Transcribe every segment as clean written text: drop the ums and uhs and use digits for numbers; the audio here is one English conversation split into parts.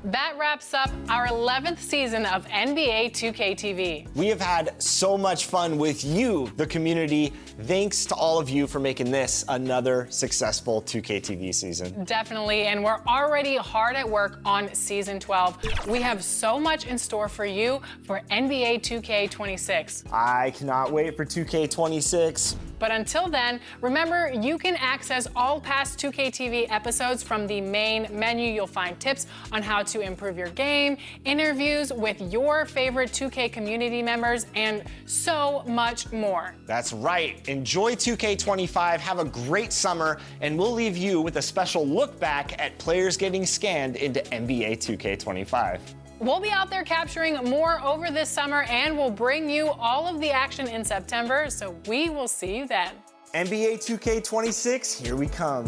That wraps up our 11th season of NBA 2K TV. We have had so much fun with you, the community. Thanks to all of you for making this another successful 2K TV season. Definitely, and we're already hard at work on season 12. We have so much in store for you for NBA 2K26. I cannot wait for 2K26. But until then, remember, you can access all past 2K TV episodes from the main menu. You'll find tips on how to improve your game, interviews with your favorite 2K community members, and so much more. That's right. Enjoy 2K25, have a great summer, and we'll leave you with a special look back at players getting scanned into NBA 2K25. We'll be out there capturing more over this summer, and we'll bring you all of the action in September, so we will see you then. NBA 2K26, here we come.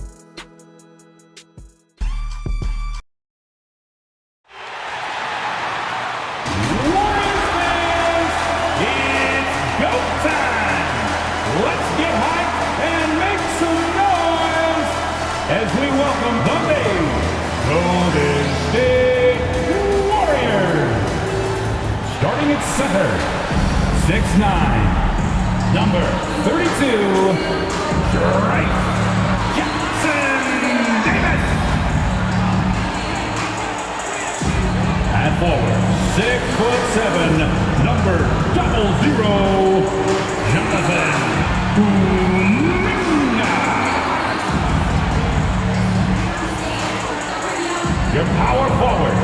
Warriors fans, it's go time! Let's get hyped and make some noise as we welcome the big Golden State Warriors. Starting at center, 6'9", number 32, Jackson Davis. At forward, 6'7", number 00, Jonathan Kuminga. Your power forward,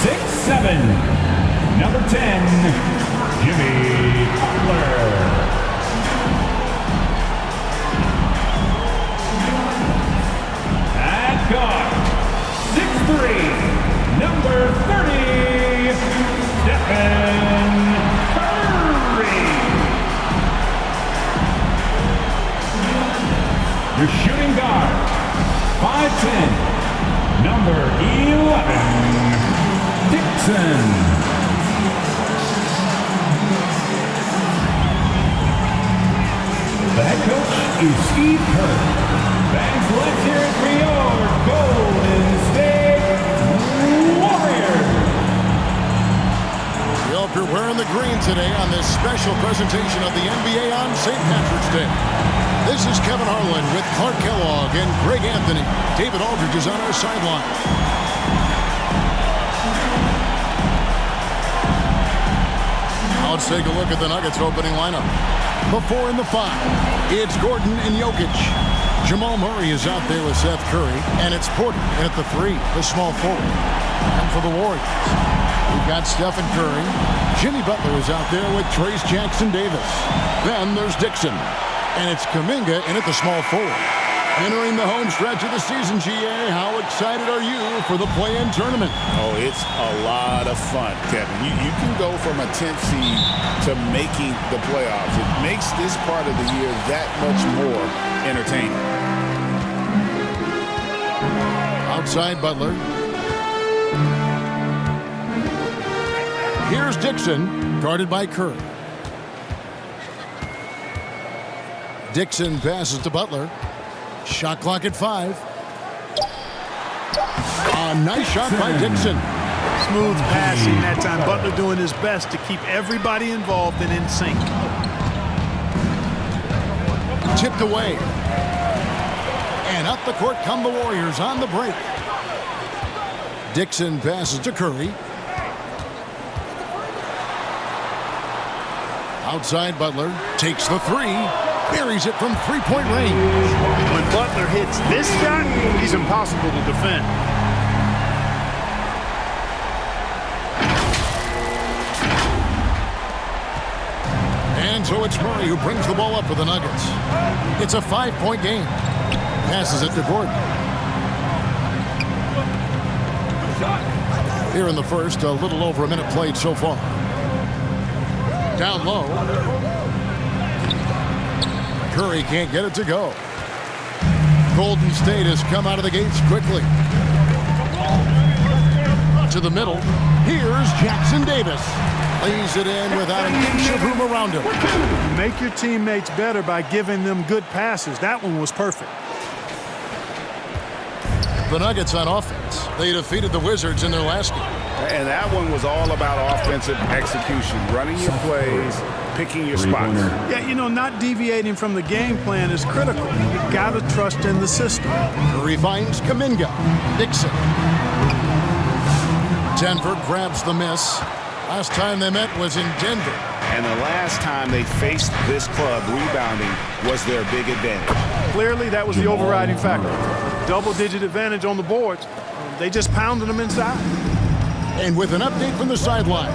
6'7", number 10, Jimmy Butler. At guard, 6'3", number 30, Stephen Curry. Your shooting guard, 5'10", number 11, Dixon. The head coach is Steve Kerr. Fans, let's hear it for your Golden State Warriors. We hope you're wearing the green today on this special presentation of the NBA on St. Patrick's Day. This is Kevin Harlan with Clark Kellogg and Greg Anthony. David Aldridge is on our sideline. Now let's take a look at the Nuggets opening lineup. Before in the 5, it's Gordon and Jokic. Jamal Murray is out there with Seth Curry, and it's Porter at the 3, the small forward. And for the Warriors, we've got Stephen Curry. Jimmy Butler is out there with Trace Jackson Davis. Then there's Dixon, and it's Kuminga in at the small forward. Entering the home stretch of the season, GA, how excited are you for the play-in tournament? Oh, it's a lot of fun, Kevin. You can go from a 10th seed to making the playoffs. It makes this part of the year that much more entertaining. Outside Butler. Here's Dixon, guarded by Curry. Dixon passes to Butler. Shot clock at 5. A nice shot by Dixon. Smooth passing that time. Butler doing his best to keep everybody involved and in sync. Tipped away. And up the court come the Warriors on the break. Dixon passes to Curry. Outside Butler. Takes the 3. Buries it from three-point range. When Butler hits this shot, he's impossible to defend. And so it's Murray who brings the ball up for the Nuggets. It's a 5-point game. Passes it to Gordon. Here in the first, a little over a minute played so far. Down low. Curry can't get it to go. Golden State has come out of the gates quickly. To the middle. Here's Jackson Davis. Lays it in without an inch of room around him. Make your teammates better by giving them good passes. That one was perfect. the Nuggets on offense. They defeated the Wizards in their last game. And that one was all about offensive execution, running your plays, picking your spots. Yeah, you know, not deviating from the game plan is critical. You got to trust in the system. Curry finds Kuminga. Dixon. Denver grabs the miss. Last time they met was in Denver. And the last time they faced this club, rebounding was their big advantage. Clearly, that was the overriding factor. Double-digit advantage on the boards. They just pounded them inside. And with an update from the sideline,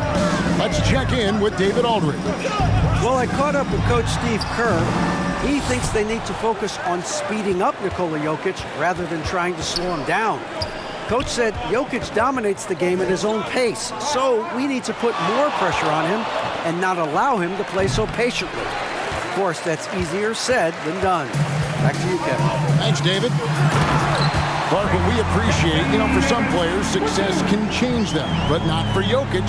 let's check in with David Aldridge. Well, I caught up with Coach Steve Kerr. He thinks they need to focus on speeding up Nikola Jokic rather than trying to slow him down. Coach said Jokic dominates the game at his own pace, so we need to put more pressure on him and not allow him to play so patiently. Of course, that's easier said than done. Back to you, Kevin. Thanks, David. Clark, what we appreciate, for some players, success can change them, but not for Jokic.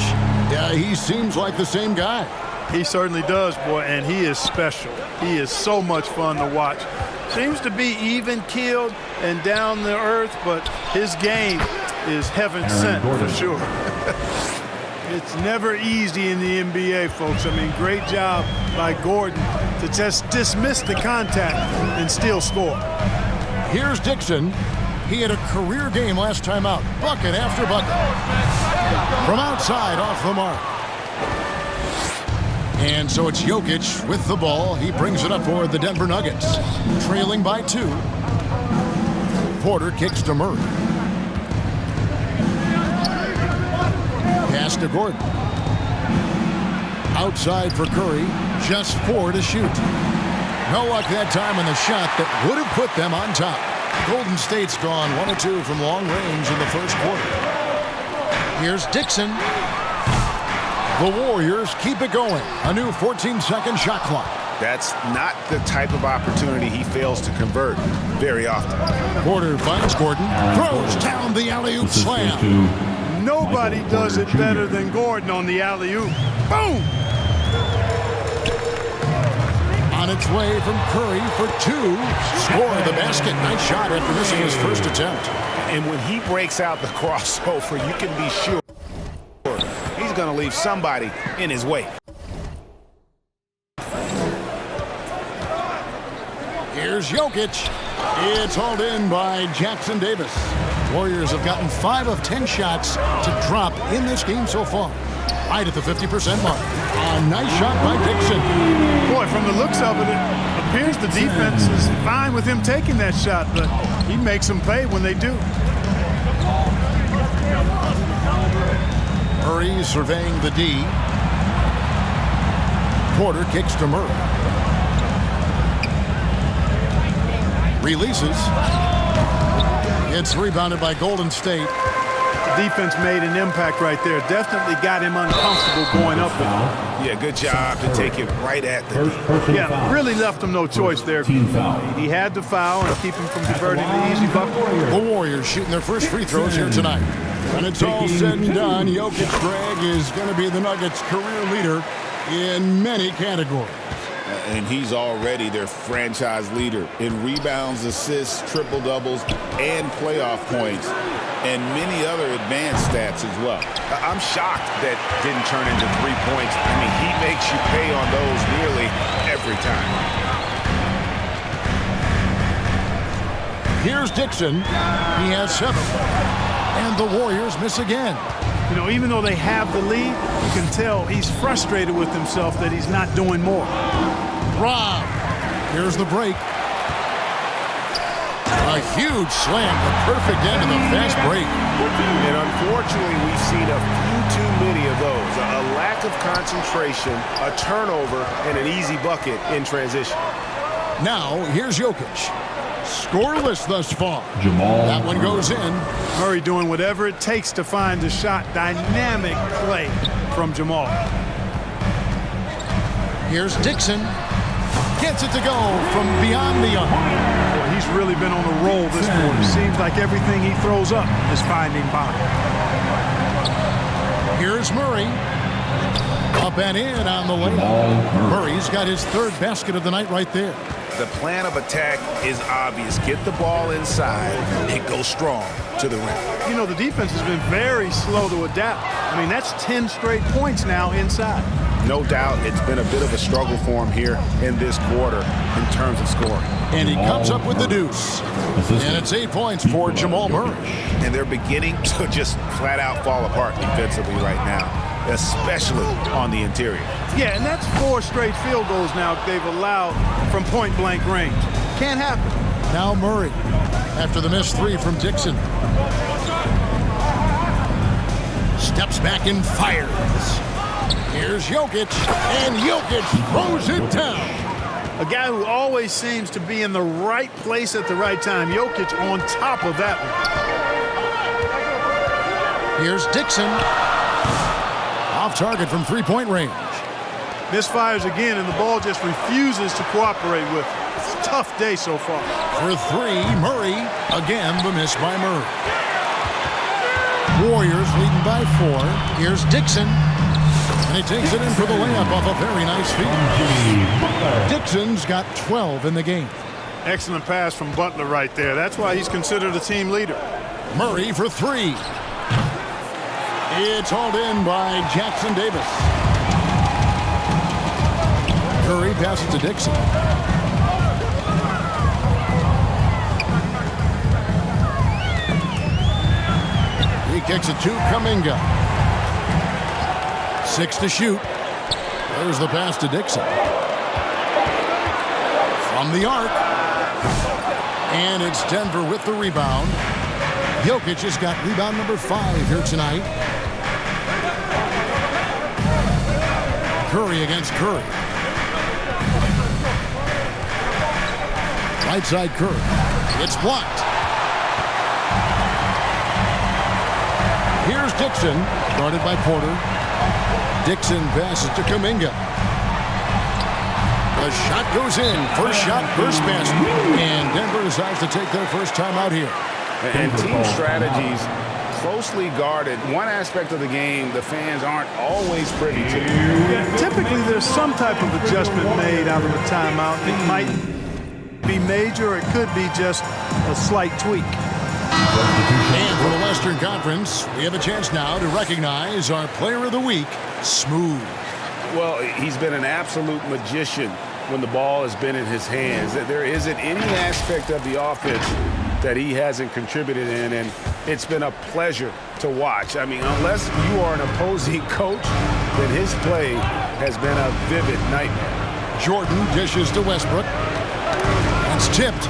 Yeah, he seems like the same guy. He certainly does, boy, and he is special. He is so much fun to watch. Seems to be even-keeled and down to earth, but his game is heaven sent for sure. It's never easy in the NBA, folks. I mean, great job by Gordon to just dismiss the contact and still score. Here's Dixon. He had a career game last time out. Bucket after bucket. From outside, off the mark. And so it's Jokic with the ball. He brings it up for the Denver Nuggets. Trailing by 2. Porter kicks to Murray. Pass to Gordon. Outside for Curry. Just 4 to shoot. No luck that time on the shot that would have put them on top. Golden State's gone 1 of 2 from long range in the first quarter. Here's Dixon. The Warriors keep it going. A new 14-second shot clock. That's not the type of opportunity he fails to convert very often. Porter finds Gordon. Throws down the alley-oop slam. Nobody does it better than Gordon on the alley-oop. Boom! On its way from Curry for 2. Score the basket. Nice shot after missing his first attempt. And when he breaks out the crossover, you can be sure he's going to leave somebody in his way. Here's Jokic. It's hauled in by Jackson Davis. Warriors have gotten 5 of 10 shots to drop in this game so far. Right at the 50% mark. A nice shot by Dixon. Boy, from the looks of it, it appears the defense is fine with him taking that shot, but he makes them pay when they do. Murray surveying the D. Porter kicks to Murray. Releases. It's rebounded by Golden State. The defense made an impact right there. Definitely got him uncomfortable going up with him. Yeah, good job to take it right at the D. Yeah, really left him no choice there. He had to foul and keep him from converting the easy bucket. The Warriors shooting their first free throws here tonight. When it's all said and done, Jokic, Greg, is going to be the Nuggets' career leader in many categories. And he's already their franchise leader in rebounds, assists, triple-doubles, and playoff points, and many other advanced stats as well. I'm shocked that didn't turn into 3 points. I mean, he makes you pay on those nearly every time. Here's Dixon. He has 7. And the Warriors miss again. You know, even though they have the lead, you can tell he's frustrated with himself that he's not doing more. Rob. Here's the break. A huge slam, the perfect end of the fast break. And unfortunately, we've seen a few too many of those. A lack of concentration, a turnover, and an easy bucket in transition. Now, here's Jokic. Scoreless thus far. Jamal. That one goes in. Murray doing whatever it takes to find the shot. Dynamic play from Jamal. Here's Dixon. Gets it to go from beyond the arc. Boy, he's really been on a roll this quarter. Seems like everything he throws up is finding bottom. Here's Murray. Up and in on the layup. Murray's got his 3rd basket of the night right there. The plan of attack is obvious. Get the ball inside and go strong to the rim. You know, the defense has been very slow to adapt. I mean, that's 10 straight points now inside. No doubt it's been a bit of a struggle for him here in this quarter in terms of scoring. And he comes up with the deuce. And it's 8 points for Jamal Murray. And they're beginning to just flat out fall apart defensively right now, especially on the interior. Yeah, and that's 4 straight field goals now they've allowed from point-blank range. Can't happen. Now Murray, after the missed 3 from Dixon. Steps back and fires. Here's Jokic, and Jokic throws it down. A guy who always seems to be in the right place at the right time. Jokic on top of that one. Here's Dixon. Off target from three-point range. Misfires again, and the ball just refuses to cooperate with it. It's a tough day so far. For 3, Murray. Again, the miss by Murray. Warriors leading by 4. Here's Dixon. And he takes it in for the layup off a very nice feed. Dixon's got 12 in the game. Excellent pass from Butler right there. That's why he's considered a team leader. Murray for 3. It's hauled in by Jackson Davis. Curry passes to Dixon. He kicks it to Kuminga. 6 to shoot. There's the pass to Dixon. From the arc. And it's Denver with the rebound. Jokic has got rebound number 5 here tonight. Curry against Curry. Right side Curry. It's blocked. Here's Dixon, guarded by Porter. Dixon passes to Kuminga. The shot goes in. First shot, first basket. And Denver decides to take their first time out here. And team strategies closely guarded. One aspect of the game the fans aren't always privy to. Typically, there's some type of adjustment made out of a timeout. It might be major, or it could be just a slight tweak. And for the Western Conference, we have a chance now to recognize our Player of the Week, Smooth. Well, he's been an absolute magician when the ball has been in his hands. There isn't any aspect of the offense that he hasn't contributed in, and it's been a pleasure to watch. I mean, unless you are an opposing coach, then his play has been a vivid nightmare. Jordan dishes to Westbrook. It's tipped.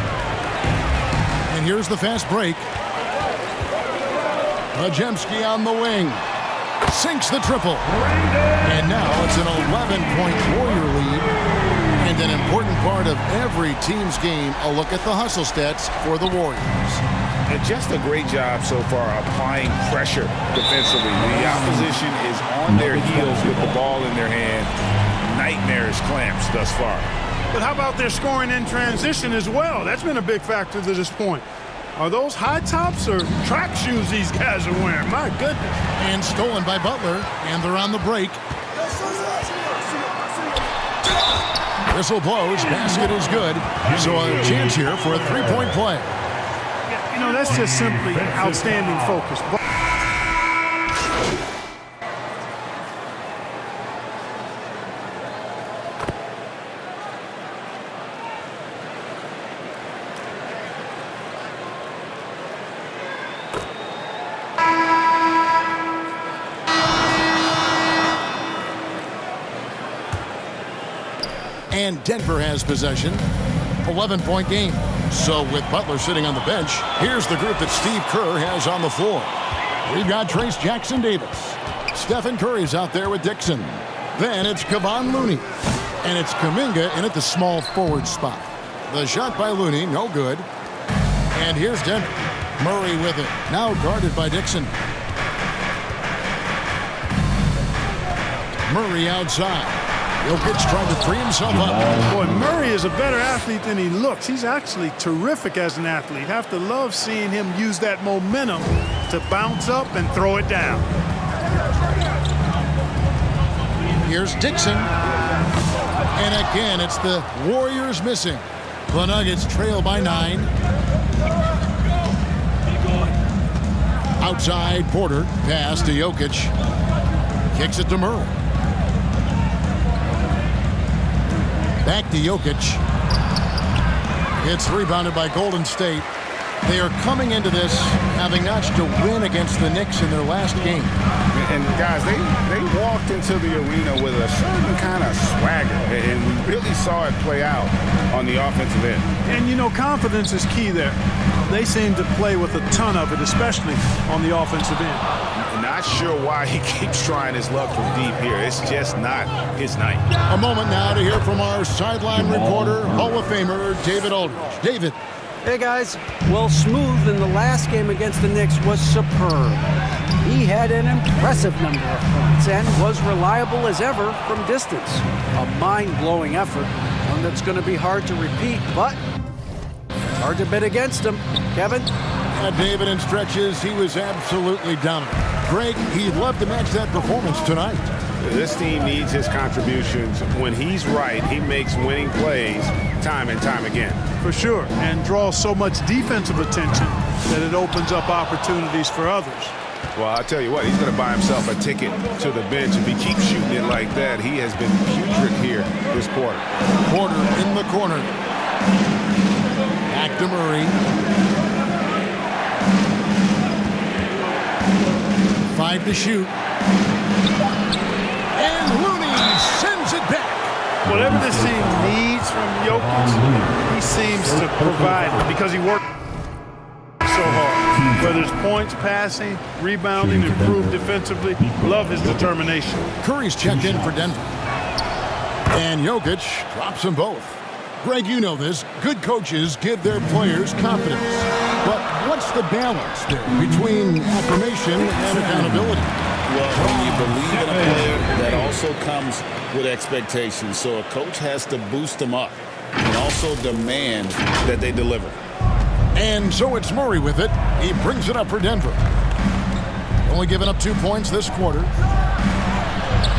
And here's the fast break. Majemski on the wing. Sinks the triple. And now it's an 11-point Warrior lead. And an important part of every team's game, a look at the hustle stats for the Warriors. And just a great job so far applying pressure defensively. The opposition is on their heels with the ball in their hand. Nightmarish clamps thus far. But how about their scoring in transition as well? That's been a big factor to this point. Are those high tops or track shoes these guys are wearing? My goodness. And stolen by Butler, and they're on the break. Whistle blows, basket is good. So a chance here for a three-point play. You know, that's just simply outstanding focus. And Denver has possession. 11-point game. So with Butler sitting on the bench, here's the group that Steve Kerr has on the floor. We've got Trace Jackson Davis. Stephen Curry's out there with Dixon. Then it's Kevon Looney. And it's Kuminga in at the small forward spot. The shot by Looney, no good. And here's Denver. Murray with it. Now guarded by Dixon. Murray outside. Jokic trying to free himself up. Boy, Murray is a better athlete than he looks. He's actually terrific as an athlete. Have to love seeing him use that momentum to bounce up and throw it down. Here's Dixon. And again, it's the Warriors missing. The Nuggets trail by 9. Outside, Porter. Pass to Jokic. Kicks it to Murray. Back to Jokic. It's rebounded by Golden State. They are coming into this having notched to win against the Knicks in their last game. And guys, they walked into the arena with a certain kind of swagger, and we really saw it play out on the offensive end. And, you know, confidence is key there. They seem to play with a ton of it, especially on the offensive end. Not sure why he keeps trying his luck from deep here. It's just not his night. A moment now to hear from our sideline reporter, Hall of Famer David Aldridge. David. Hey guys, well, Smooth in the last game against the Knicks was superb. He had an impressive number of points and was reliable as ever from distance. A mind-blowing effort, one that's going to be hard to repeat, but hard to bet against him. Kevin? David, in stretches, he was absolutely dominant. Greg, he'd love to match that performance tonight. This team needs his contributions. When he's right, he makes winning plays time and time again. For sure, and draws so much defensive attention that it opens up opportunities for others. Well, I'll tell you what, he's going to buy himself a ticket to the bench. If he keeps shooting it like that, he has been putrid here this quarter. Porter in the corner. Back to Murray. 5 to shoot. And Looney sends it back. Whatever this team needs from Jokic, he seems to provide it because he worked so hard. Whether it's points, passing, rebounding, improved defensively, love his determination. Curry's checked in for Denver. And Jokic drops them both. Greg, you know this. Good coaches give their players confidence. But what's the balance there between affirmation and accountability? Well, when you believe in a player, that also comes with expectations. So a coach has to boost them up and also demand that they deliver. And so it's Murray with it. He brings it up for Denver. Only given up 2 points this quarter.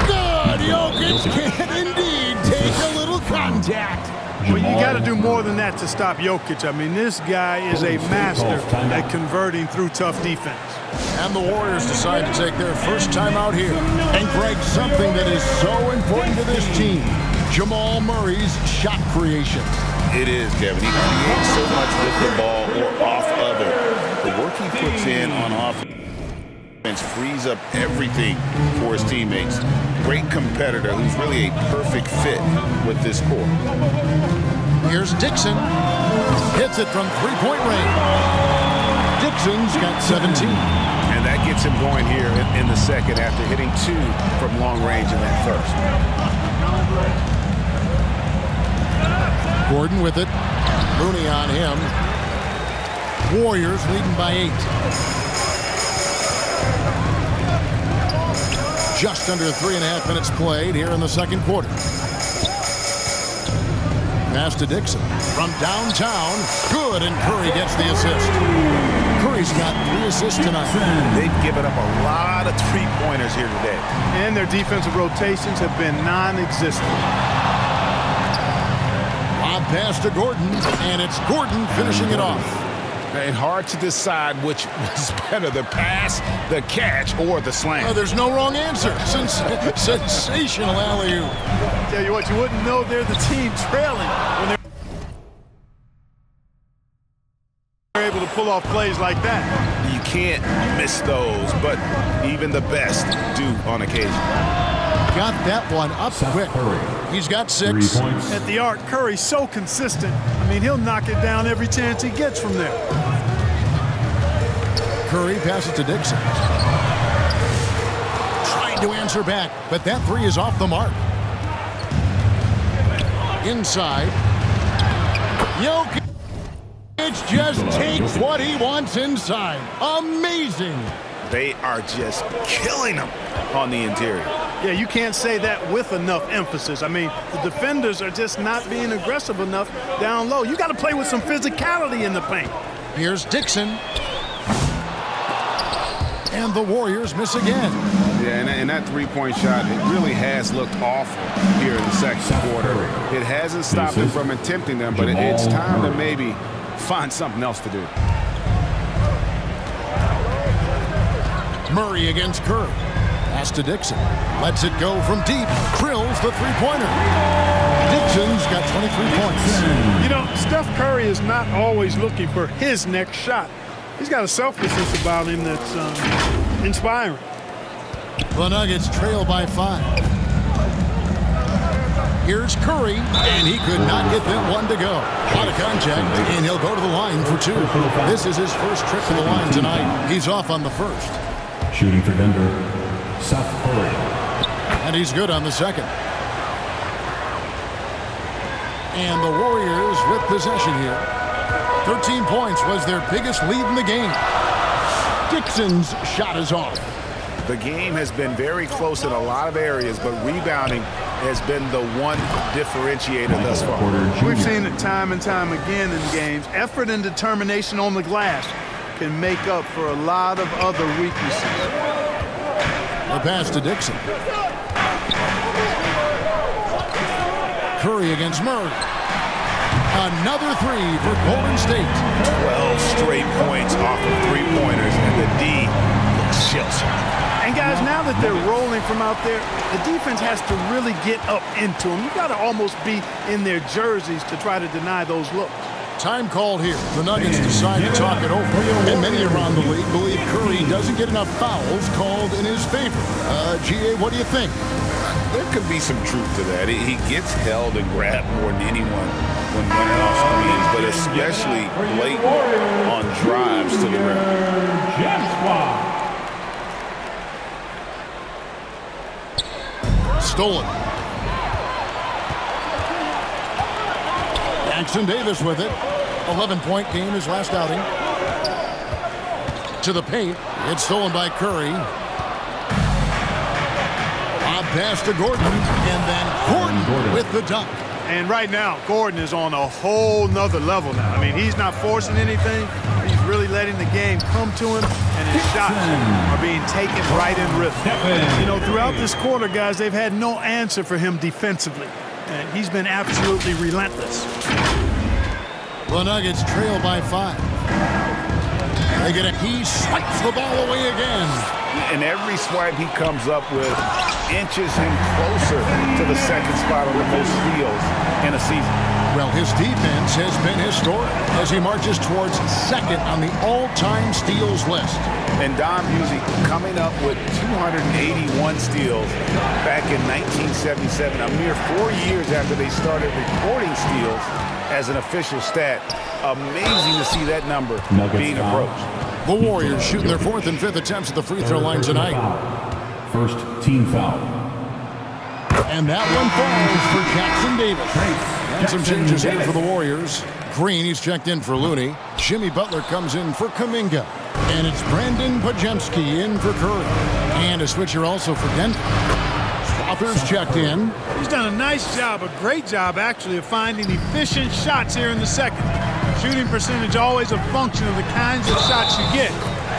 Good! Jokic can indeed take a little contact. Well, you got to do more than that to stop Jokic. I mean, this guy is a master at converting through tough defense. And the Warriors decide to take their first time out here. And Greg, something that is so important to this team, Jamal Murray's shot creation. It is, Kevin. He creates so much with the ball or off of it. The work he puts in on offense frees up everything for his teammates. Great competitor who's really a perfect fit with this core. Here's Dixon. Hits it from three-point range. Dixon's got 17. And that gets him going here in the second after hitting 2 from long range in that first. Gordon with it. Looney on him. Warriors leading by 8. Just under 3.5 minutes played here in the second quarter. Pass to Dixon from downtown. Good, and Curry gets the assist. Curry's got 3 assists tonight. They've given up a lot of three-pointers here today. And their defensive rotations have been non-existent. Lob pass to Gordon, and it's Gordon finishing it off. And hard to decide which was better, the pass, the catch, or the slam. Oh, there's no wrong answer. Sensational alley-oop. Tell you what, you wouldn't know they're the team trailing when they're able to pull off plays like that. You can't miss those, but even the best do on occasion. Got that one up quick. He's got 6. At the arc, Curry's so consistent. I mean, he'll knock it down every chance he gets from there. Curry passes to Dixon. Trying to answer back, but that 3 is off the mark. Inside. Jokic just takes what he wants inside. Amazing. They are just killing them on the interior. Yeah, you can't say that with enough emphasis. I mean, the defenders are just not being aggressive enough down low. You got to play with some physicality in the paint. Here's Dixon. And the Warriors miss again. Yeah, and that three-point shot, it really has looked awful here in the second quarter. It hasn't stopped him from attempting them, but it's time to maybe find something else to do. Murray against Curry. Pass to Dixon. Lets it go from deep. Drills the three-pointer. Dixon's got 23 points. You know, Steph Curry is not always looking for his next shot. He's got a selflessness about him that's inspiring. The Nuggets trail by 5. Here's Curry, and he could not get that one to go. Out of contact, and he'll go to the line for 2. This is his first trip to the line tonight. He's off on the first. Shooting for Denver, South Korea. And he's good on the second. And the Warriors with possession here. 13 points was their biggest lead in the game. Dixon's shot is off. The game has been very close in a lot of areas, but rebounding has been the one differentiator thus far. We've seen it time and time again in games. Effort and determination on the glass can make up for a lot of other weaknesses. The pass to Dixon. Curry against Murray. Another 3 for Golden State. 12 straight points off of three-pointers, and the D looks shell-shocked. And guys, now that they're rolling from out there, the defense has to really get up into them. You've got to almost be in their jerseys to try to deny those looks. Time called here. The Nuggets decide to talk it over. And many around the league believe Curry doesn't get enough fouls called in his favor. GA, what do you think? There could be some truth to that. He gets held and grabbed more than anyone when running off screens, but especially late on drives to the rim. Stolen. Jackson Davis with it. 11-point game his last outing. To the paint. It's stolen by Curry. Bob pass to Gordon. And then Gordon with the dunk. And right now, Gordon is on a whole nother level now. I mean, he's not forcing anything. He's really letting the game come to him, and his shots are being taken right in rhythm. You know, throughout this quarter, guys, they've had no answer for him defensively. And he's been absolutely relentless. The Nuggets trail by 5. They get it. He swipes the ball away again. And every swipe he comes up with inches him closer to the second spot on the most steals in a season. Well, his defense has been historic as he marches towards second on the all-time steals list. And Dom Busey coming up with 281 steals back in 1977, a mere 4 years after they started recording steals as an official stat. Amazing to see that number being approached. The Warriors shooting their 4th and 5th attempts at the free throw line tonight. First team foul. And that one falls for Jackson Davis. And some changes here for the Warriors. Green, he's checked in for Looney. Jimmy Butler comes in for Kuminga. And it's Brandon Pajemski in for Curry. And a switcher also for Denver. Strawther's checked in. He's done a nice job, a great job actually, of finding efficient shots here in the second. Shooting percentage always a function of the kinds of shots you get.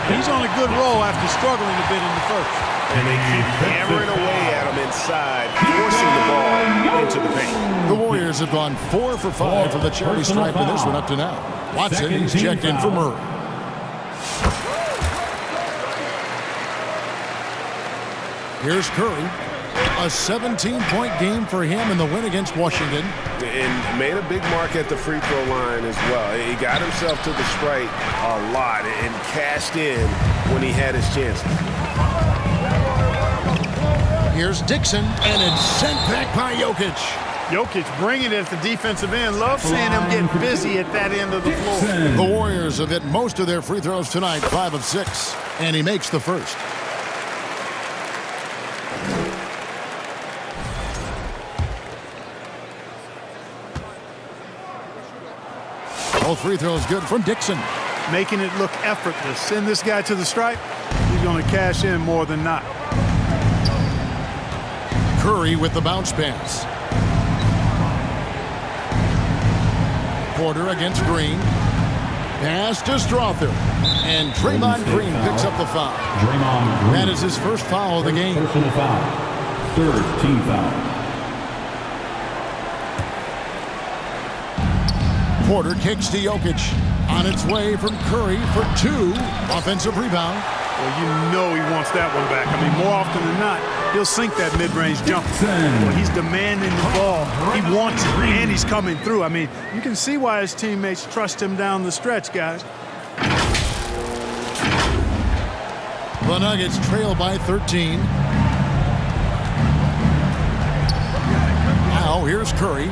He's on a good roll after struggling a bit in the first. And they keep hammering away at him inside, forcing the ball into the paint. The Warriors have gone 4 for 5 for the charity stripe in this one up to now. Watson, he's checked in for Murray. Here's Curry. A 17-point game for him in the win against Washington. And made a big mark at the free throw line as well. He got himself to the stripe a lot and cashed in when he had his chances. Here's Dixon, and it's sent back by Jokic. Jokic bringing it at the defensive end. Love seeing him get busy at that end of the floor. The Warriors have hit most of their free throws tonight, 5 of 6, and he makes the first. Both free throws good from Dixon. Making it look effortless. Send this guy to the stripe. He's going to cash in more than not. Curry with the bounce pass. Porter against Green. Pass to Strother. And Draymond Green picks up the foul. Draymond Green. That is his first foul of the game. Personal foul. Third team foul. Porter kicks to Jokic. On its way from Curry for 2. Offensive rebound. Well, you know he wants that one back. I mean, more often than not, he'll sink that mid-range jumper. Well, he's demanding the ball. He wants it, and he's coming through. I mean, you can see why his teammates trust him down the stretch, guys. The Nuggets trail by 13. Now here's Curry.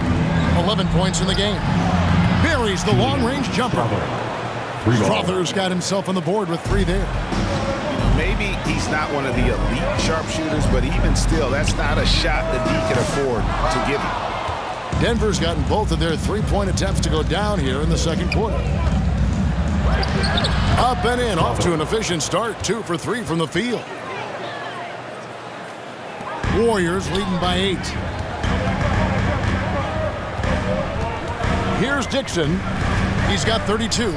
11 points in the game. Buries the long-range jumper. Strother's got himself on the board with 3 there. Maybe he's not one of the elite sharpshooters, but even still, that's not a shot that he can afford to give him. Denver's gotten both of their 3-point attempts to go down here in the second quarter. Up and in, off to an efficient start. 2 for 3 from the field. Warriors leading by 8. Here's Dixon. He's got 32.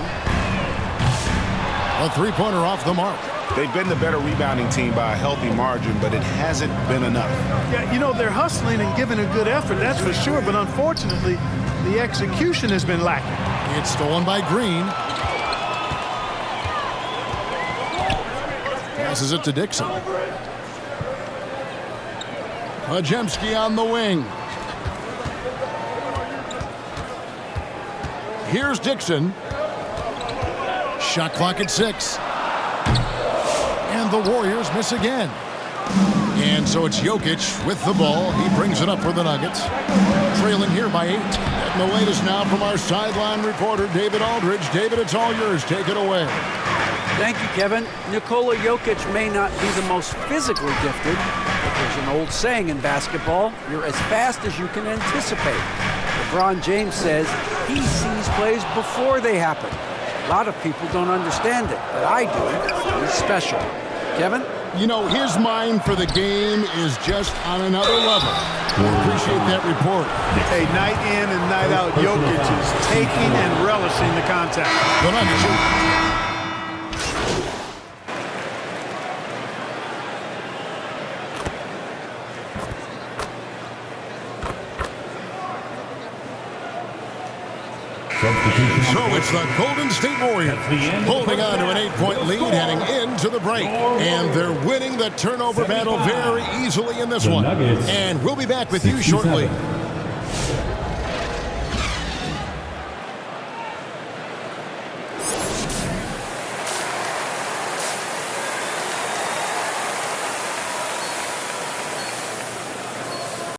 A 3-pointer off the mark. They've been the better rebounding team by a healthy margin, but it hasn't been enough. Yeah, you know, they're hustling and giving a good effort, that's for sure, but unfortunately, the execution has been lacking. It's stolen by Green. Passes it to Dixon. Pajemski on the wing. Here's Dixon. Shot clock at 6. And the Warriors miss again. And so it's Jokic with the ball. He brings it up for the Nuggets. Trailing here by 8. Getting the latest now from our sideline reporter, David Aldridge. David, it's all yours. Take it away. Thank you, Kevin. Nikola Jokic may not be the most physically gifted, but there's an old saying in basketball, you're as fast as you can anticipate. LeBron James says he sees plays before they happen. A lot of people don't understand it, but I do. He's special. Kevin? You know, his mind for the game is just on another level. Appreciate that report. Hey, night in and night out, Jokic is taking and relishing the contact. The Nuggets. So it's the Golden State Warriors holding on to an 8-point lead heading into the break. And they're winning the turnover battle very easily in this one. And we'll be back with you shortly.